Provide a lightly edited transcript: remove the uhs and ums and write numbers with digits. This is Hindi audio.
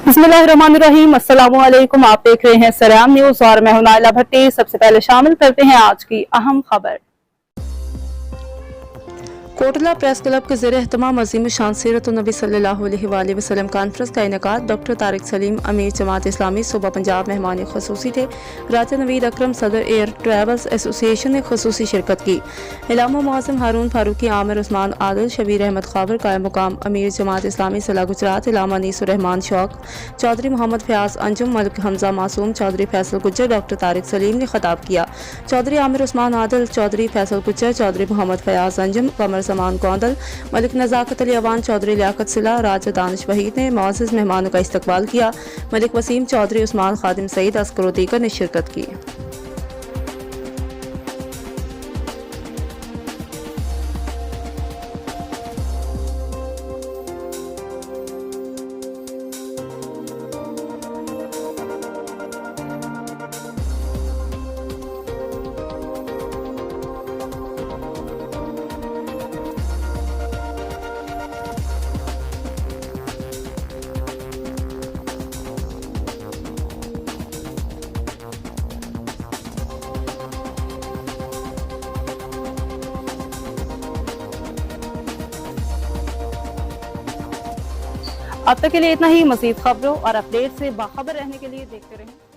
बिस्मिल्लाहिर्रहमानिर्रहीम। अस्सलामुअलैकुम। आप देख रहे हैं सरेआम न्यूज और मैं हूं नाइला भट्टी। सबसे पहले शामिल करते हैं आज की अहम खबर। कोटला प्रेस क्लब के ज़ेर एहतमाम अज़ीम शान सीरत नबी सल्लल्लाहु अलैहि वसल्लम कॉन्फ्रेंस का इनेकाद। डॉक्टर तारिक सलीम अमीर जमात इस्लामी सूबा पंजाब मेहमान खसूसी थे। राजा नवीद अकरम सदर एयर ट्रैवल्स एसोसिएशन ने खसूसी शिरकत की। इलामा मुआज़म हारून फारूकी, आमिर उस्मान आदिल, शबीर अहमद खावर, कायम मुकाम अमीर जमात इस्लामी सला गुजरात, इलामा नीसुर रहमान शौक, चौधरी मोहम्मद फयाज अंजुम, मलिक हमजा मासूम, चौधरी फैसल गुज्जर, डॉक्टर तारिक सलीम ने खिताब किया। चौधरी आमिर उस्मान आदिल, चौधरी फैसल गुज्जर, चौधरी मोहम्मद फयाज अंजुम, कमर समान कौंदल, मलिक नज़ाकत अली अवान, चौधरी लियाकत सिला, राजा दानिश वहीद ने मुअज़्ज़ज़ मेहमानों का इस्तकबाल किया। मलिक वसीम चौधरी, उस्मान खादिम सईद, अस्कर दीगर ने शिरकत की। अब तक के लिए इतना ही। मज़ीद खबरों और अपडेट से बाखबर रहने के लिए देखते रहें।